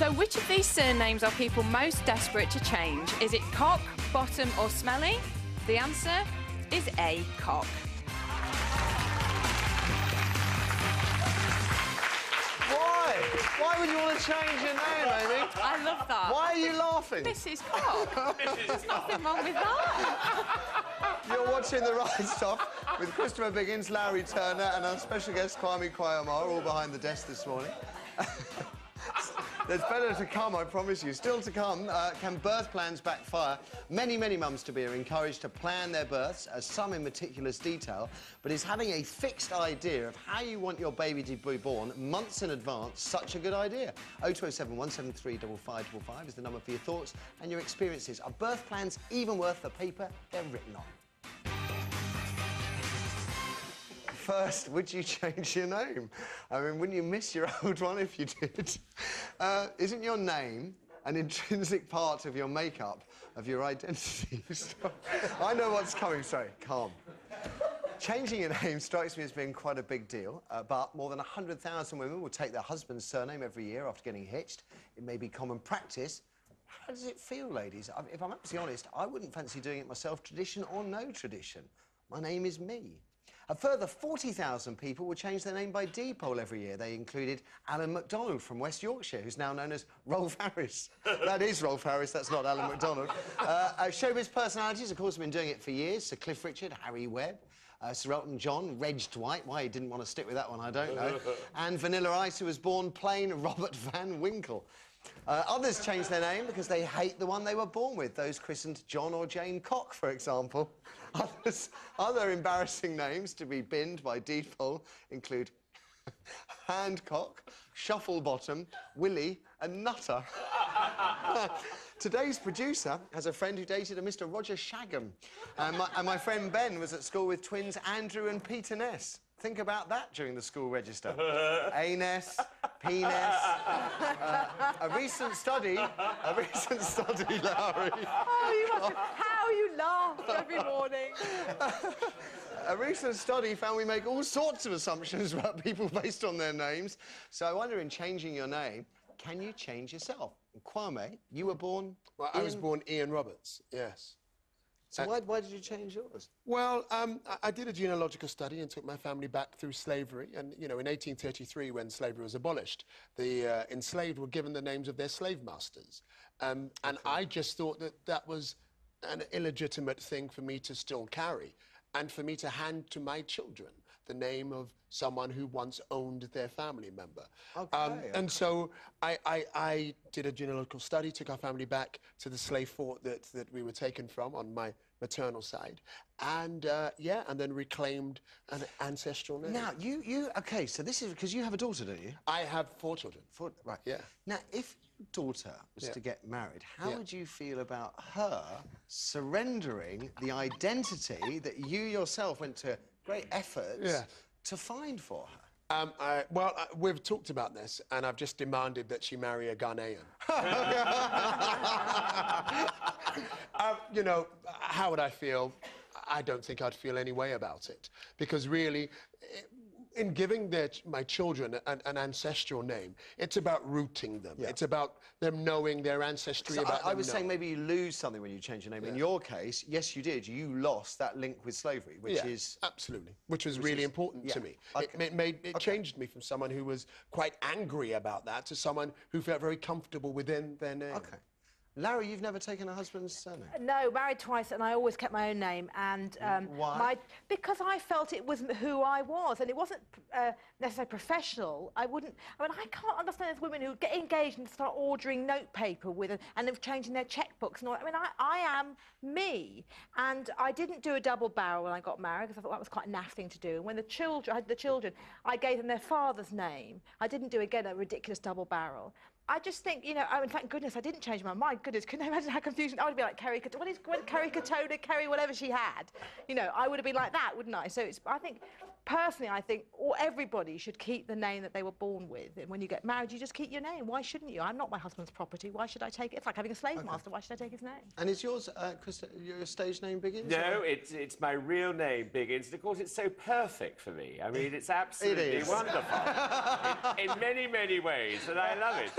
So which of these surnames are people most desperate to change? Is it Cock, Bottom or Smellie? The answer is A, Cock. Why? Why would you want to change your name, Amy? I love that. Why are you laughing? Mrs. Cock. There's nothing wrong with that. You're watching The Right Stuff with Christopher Biggins, Larry Turner and our special guest Kwame Kwayama, all behind the desk this morning. There's better to come, I promise you. Still to come, can birth plans backfire? Many, many mums-to-be are encouraged to plan their births, some in meticulous detail, but is having a fixed idea of how you want your baby to be born months in advance such a good idea? 0207 173 5555 is the number for your thoughts and your experiences. Are birth plans even worth the paper they're written on? First, would you change your name? I mean, wouldn't you miss your old one if you did? Isn't your name an intrinsic part of your makeup, of your identity? I know what's coming. Sorry, calm. Changing your name strikes me as being quite a big deal, but more than 100,000 women will take their husband's surname every year after getting hitched. It may be common practice. How does it feel, ladies? If I'm absolutely honest, I wouldn't fancy doing it myself, tradition or no tradition. My name is me. A further 40,000 people will change their name by D-poll every year. They included Alan MacDonald from West Yorkshire, who's now known as Rolf Harris. That is Rolf Harris, that's not Alan MacDonald. Showbiz personalities, of course, have been doing it for years. Sir Cliff Richard, Harry Webb, Sir Elton John, Reg Dwight. Why he didn't want to stick with that one, I don't know. And Vanilla Ice, who was born plain Robert Van Winkle. Others changed their name because they hate the one they were born with. Those christened John or Jane Cock, for example. Other embarrassing names to be binned by default include Handcock, Shufflebottom, Willie and Nutter. Today's producer has a friend who dated a Mr. Roger Shagham. And my friend Ben was at school with twins Andrew and Peter Ness. Think about that during the school register. A-Ness, P-Ness. A recent study, Larry. Oh, how you laugh every morning. A recent study found we make all sorts of assumptions about people based on their names. So I wonder, in changing your name, can you change yourself? Kwame, you were born... Well, I was born Ian Roberts, yes. So why did you change yours? Well, I did a genealogical study and took my family back through slavery. And, you know, in 1833, when slavery was abolished, the enslaved were given the names of their slave masters. And I just thought that that was an illegitimate thing for me to still carry and for me to hand to my children the name of someone who once owned their family member. And so I did a genealogical study, took our family back to the slave fort that we were taken from on my maternal side, and yeah, and then reclaimed an ancestral name. Now, OK, so this is because you have a daughter, don't you? I have 4 children. 4, right. Yeah. Now, if your daughter was to get married, how would you feel about her surrendering the identity that you yourself went to great efforts to find for her? Well, we've talked about this, and I've just demanded that she marry a Ghanaian. You know, how would I feel? I don't think I'd feel any way about it, because really, in giving my children an ancestral name, it's about rooting them. It's about them knowing their ancestry. So I was saying maybe you lose something when you change your name. In your case, yes, you did. You lost that link with slavery, which is... absolutely. Which was really important to me. It changed me from someone who was quite angry about that to someone who felt very comfortable within their name. OK. Larry, you've never taken a husband's surname? No, married twice, and I always kept my own name. And why? Because I felt it was who I was, and it wasn't necessarily professional. I mean, I can't understand those women who get engaged and start ordering notepaper and then changing their checkbooks and all. I mean, I am me, and I didn't do a double barrel when I got married because I thought that was quite a naff thing to do. And when I had the children, I gave them their father's name. I didn't do again a ridiculous double barrel. I just think, you know, I mean, thank goodness I didn't change my mind. Goodness, couldn't I imagine how confusing I would be like Kerry Katona, Kerry whatever she had. You know, I would have been like that, wouldn't I? So I think personally, I think everybody should keep the name that they were born with. And when you get married, you just keep your name. Why shouldn't you? I'm not my husband's property. Why should I take it? It's like having a slave master. Why should I take his name? And is yours, Chris, your stage name Biggins? No, it's my real name, Biggins, and of course it's so perfect for me. I mean, it's absolutely wonderful in many, many ways, and I love it.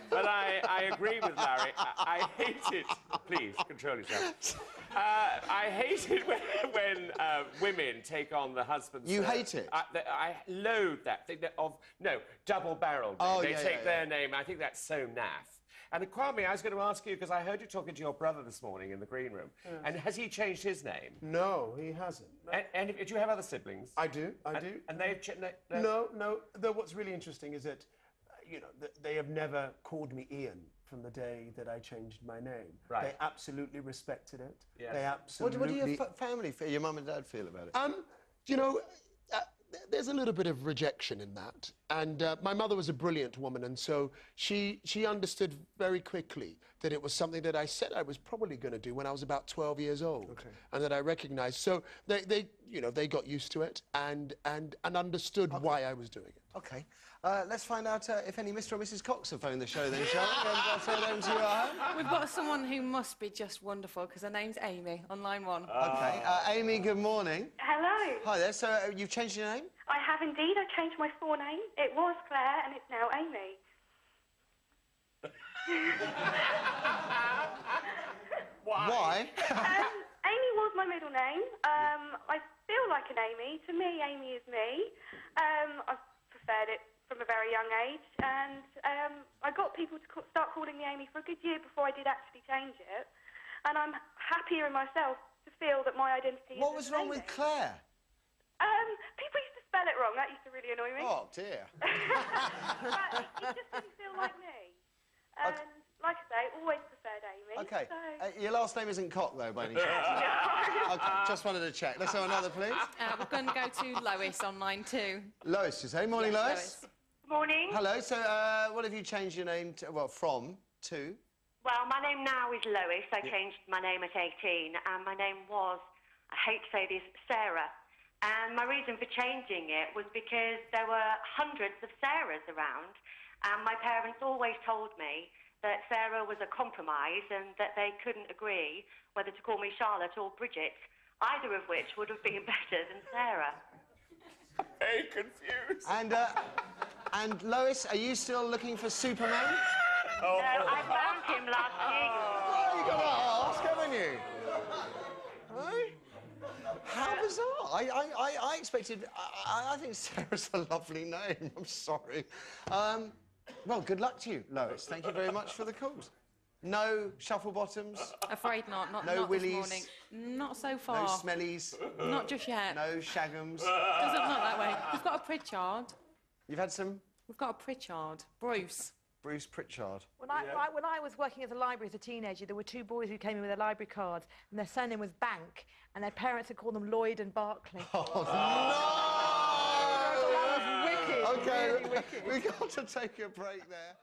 But I agree with Larry. I hate it. Please, control yourself. I hate it when women take on the husband's... You hate it? I loathe that thing of, no, double-barreled. They take their name. I think that's so naff. And Kwame, I was going to ask you, because I heard you talking to your brother this morning in the green room, and has he changed his name? No, he hasn't. And do you have other siblings? I do. And they've... No. Though what's really interesting is that, you know, they have never called me Ian from the day that I changed my name. Right. They absolutely respected it. Yes. They absolutely... What do your family feel, your mum and dad feel about it? You know, there's a little bit of rejection in that. And my mother was a brilliant woman, and so she understood very quickly that it was something that I said I was probably going to do when I was about 12 years old, and that I recognised. So they got used to it and understood why I was doing it. OK. Let's find out if any Mr. or Mrs. Cox have phoned the show then, shall we? And I'll throw it over to you at home. We've got someone who must be just wonderful, because her name's Amy, on line 1. OK. Amy, good morning. Hello. Hi there. So you've changed your name? I have indeed. I changed my forename. It was Claire, and it's now Amy. Why? Amy was my middle name. I feel like an Amy. To me, Amy is me. I've preferred it from a very young age, and I got people to start calling me Amy for a good year before I did actually change it. And I'm happier in myself to feel that my identity is What was wrong with Claire? People used to spell it wrong. That used to really annoy me. Oh, dear. But it just didn't feel like me. And like I say, always preferred Amy. OK. So... your last name isn't Cock, though, by any chance? No. OK, just wanted to check. Let's have another, please. We're going to go to Lois on line 2. Lois, you say? Morning, Yes, Lois. Morning. Hello. So what have you changed your name to, from, to? Well, my name now is Lois. I changed my name at 18, and my name was, I hate to say this, Sarah. And my reason for changing it was because there were hundreds of Sarahs around, and my parents always told me that Sarah was a compromise and that they couldn't agree whether to call me Charlotte or Bridget, either of which would have been better than Sarah. Very confused. And Lois, are you still looking for Superman? No, I found him last year. Oh, you got to ask, haven't you? Hey? How bizarre. I expected... I think Sarah's a lovely name. I'm sorry. Well, good luck to you, Lois. Thank you very much for the calls. No shuffle bottoms? Afraid not. Not No this willies? morning. Not so far. No Smellies? Not just yet. No Shaggums? Doesn't look that way. We've got a Pritchard. You've had some? We've got a Pritchard. Bruce. Bruce Pritchard. When I was working as a library as a teenager, there were 2 boys who came in with their library cards, and their surname was Bank, and their parents had called them Lloyd and Barclay. Oh, no! That was wicked. OK, really wicked. we've got to take a break there.